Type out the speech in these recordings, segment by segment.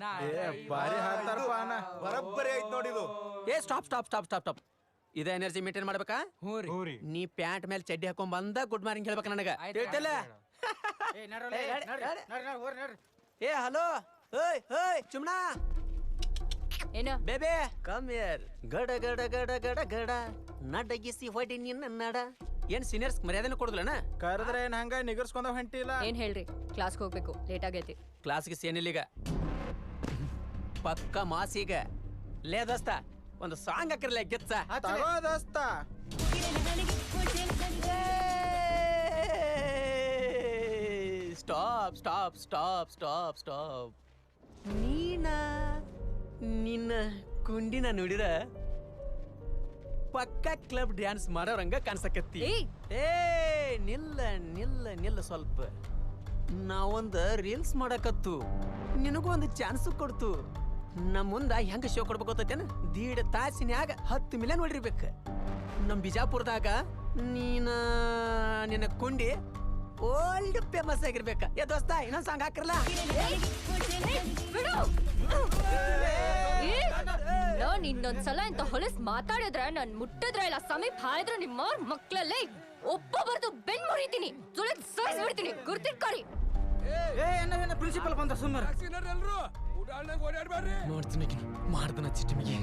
ಬಾರಿ ಹಾಡ್ತಾರಪ್ಪ ಅಣ್ಣ. ಬರಬ್ಬರಿ ಐತ್ ನೋಡಿದು. ಏ ಸ್ಟಾಪ್. ಇದ ಎನರ್ಜಿ ಮೇಂಟೈನ್ ಮಾಡ್ಬೇಕಾ? ನೀ ಪ್ಯಾಂಟ್ ಮೇಲೆ ಚಡ್ಡಿ ಹಾಕೊಂಡ್ ಬಂದ ಗುಡ್ ಮಾರ್ನಿಂಗ್ ಹೇಳ್ಬೇಕ ನನಗ. ಹೇಳ್ತಿಲ್ಲ? ಏ ಹಲೋ, ಓಯ್ ಚುಮ್ನಾ ಏನ ಬೇಬೆ ಕಮ್ ಹಿಯರ್. ಗಡ ಗಡ ಗಡ ಗಡ ಗಡ ನಡಗಿಸಿ ಹೊಡಿ ನಿನ್ನ ನಡ. ಏನ್ ಸೀನಿಯರ್ಸ್ ಮರ್ಯಾದೆನ ಕೊಡುದಿಲ್ಲನ? ಕರೆದ್ರೆ ಏನ್ ಹಂಗ ನಿಗರ್ಸ್ಕೊಂಡ ಹೊಂಟಿಲ್ಲ? ಏನ್ ಹೇಳ್ರಿ, ಕ್ಲಾಸ್ಗೆ ಹೋಗ್ಬೇಕು, ಲೇಟ್ ಆಗೈತಿ. ಕ್ಲಾಸ್ಗೆ ಏನಿಲ್ಲ ಈಗ, ಪಕ್ಕ ಮಾಸೀಗ. ಲೇ ದೋಸ್ತ ಒಂದು ಸಾಂಗ್ ಹಾಕಿರ್ಲೆ ಗೆಚ್ಚ. ತಗೋ ದೋಸ್ತ. ಸ್ಟಾಪ್. ನಿನ್ನ ಕುಂಡಿನ ನೋಡಿರ ಪಕ್ಕ ಕ್ಲಬ್ ಡ್ಯಾನ್ಸ್ ಮಾಡೋರಂಗ ಕಾಣಿಸಕತ್ತಿ. ಏ ನಿಲ್ಲ ಸ್ವಲ್ಪ. ನಾವೊಂದು ರೀಲ್ಸ್ ಮಾಡಕತ್ತು, ನಿನಗೂ ಒಂದು ಚಾನ್ಸ್ ಕೊಡ್ತು. ನಮ್ಮ ಮುಂದ ಹೆಂಗ ಶೋ ಕೊಡ್ಬೇಕು ಗೊತ್ತೇನ? 1.5 ತಾಸಿನ್ಯಾಗ 10 ಮಿಲಿಯನ್ ನೋಡಿರ್ಬೇಕು. ನಮ್ ಬಿಜಾಪುರದಾಗ ನಿನ್ನ ಕುಂಡಿ ಓಲ್ಡ್ ಫೇಮಸ್ ಆಗಿರ್ಬೇಕ. ಏ ದೋಸ್ತ ಇನ್ನೊಂದ್ ಸಾಂಗ್ ಹಾಕಿರಲ್ಲ? ನಾನ್ ಇನ್ನೊಂದ್ಸಲ ಇಂತ ಹೊಲಸ್ ಮಾತಾಡಿದ್ರ ನನ್ ಮುಟ್ಟಿದ್ರ ಇಲ್ಲ ಸಮೀಪ ಹಾಳಿದ್ರ ನಿಮ್ಮ ಮಕ್ಳಲ್ಲೇ ಒಬ್ಬೊಬ್ಬರದು ಬೆನ್ ಮುರಿತೀನಿ, ತುಳಿದ್ ಸಾಯಿಸ್ಬಿಡ್ತೀನಿ. ಗುರ್ತಿಟ್ಕೊರಿ. ಪ್ರಿನ್ಸಿಪಲ್ ಬಂದ ಸುಮ್ಮನೆ ನೋಡ್ತೀನಿ ಮಾಡ್ದನ ಚಿಟ್ಟಿಮಿಗೆ.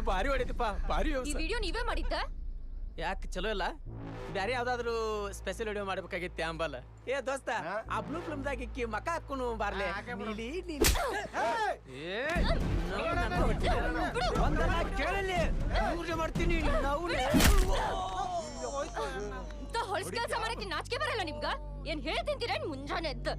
ಭಾರಿ ಹೊಡಿತಪ್ಪ, ಭಾರಿ. ಈ ವಿಡಿಯೋ ನೀವೇ ಮಾಡಿದ್ದ? ಯಾಕೆ ಚಲೋ ಇಲ್ಲ? ಬ್ಯಾರೆ ಯಾವ್ದಾದ್ರು ಸ್ಪೆಷಲ್ ವಿಡಿಯೋ ಮಾಡ್ಬೇಕಾಗಿತ್ತೆ ಅಂಬಲ್ಲ. ಏ ದೋಸ್ತ, ಆ ಬ್ಲೂ ಫಿಲ್ಮ್ದಾಗ ಇಕ್ಕಿ ಮಕ ಹಾಕೊಂಡು ಬಾರ್ಲೆ. ಮಾಡ್ತೀನಿ. ಹೊಲಸ್ ಕೆಲಸ ಮಾಡಕ್ಕೆ ನಾಚಿಕೆ ಬರಲ್ಲ ನಿಮ್ಗ? ಏನ್ ಹೇಳ್ತಿಂತೀರ ಮುಂಜಾನೆ ಎದ್ದು?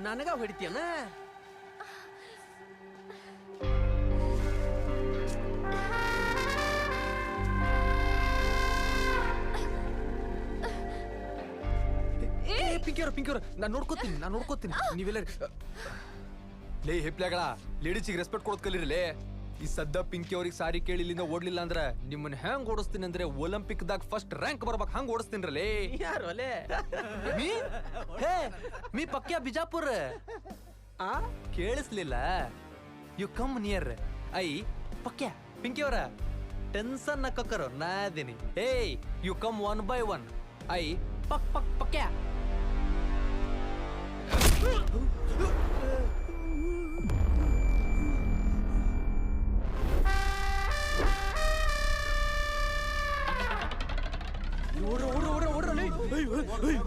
ನನಗ ಹೊಡಿತೀಯನ? ಪಿಂಕಿಯವ್ರ ನಾನ್ ನೋಡ್ಕೋತೀನಿ. ನೀವೆಲ್ಲ ಲೇ ಹೆಪ್ಲೆಗಳ ಲೇಡೀಸಿಗೆ ರೆಸ್ಪೆಕ್ಟ್ ಕೊಡೋದ್ ಕಲಿರಲೇ. ಈ ಸದ್ದ ಪಿಂಕಿ ಅವ್ರಿಗೆ ಸಾರಿ ಕೇಳಿ ಇಲ್ಲಿಂದ ಓಡ್ಲಿಲ್ಲ ಅಂದ್ರ ನಿಮ್ಮನ್ನ ಹೆಂಗ್ ಓಡಿಸ್ತೀನಿ ಅಂದ್ರೆ ಒಲಿಂಪಿಕ್ ದಾಗ ಫಸ್ಟ್ ರ್ಯಾಂಕ್ ಬರ್ಬೇಕು ಹಂಗ ಓಡಿಸ್ತೀನ್ರಲೇ. ಯಾರು ಅಲೇ? ಮೀ ಪಕ್ಯ ಬಿಜಾಪುರ ಕೇಳಿಸ್ಲಿಲ್ಲ? You come near. I Pakya Pinki ಅವರ ಟೆನ್ಷನ್ ನಕ್ಕರು ನಾ ಅದೀನಿ. ಏಯ್ you come 1 by 1. I Pakya.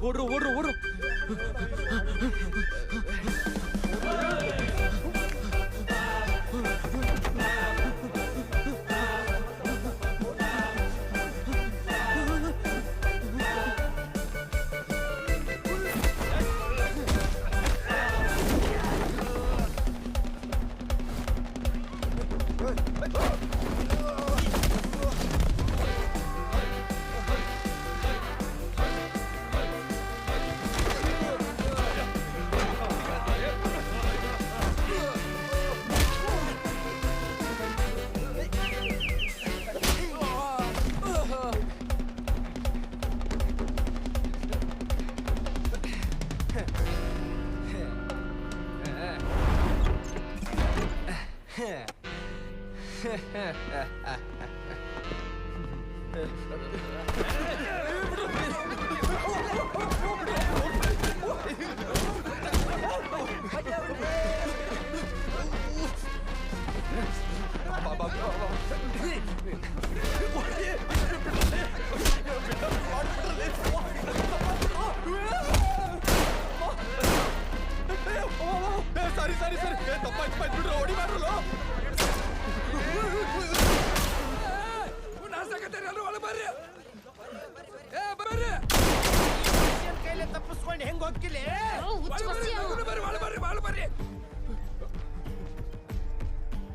ಓಡ್ರು. ಸರಿ ತಪ್ಪಾಯ್ತು ಬಿಡ್ರು ಓಡಿ ಮಾಡ್ರಲ್ಲ. ಕೈಲಿ ತಪ್ಪಿಸ್ಕೊಂಡು ಹೆಂಗ್ ಹೋಗ್ತಿಲ್ಲ?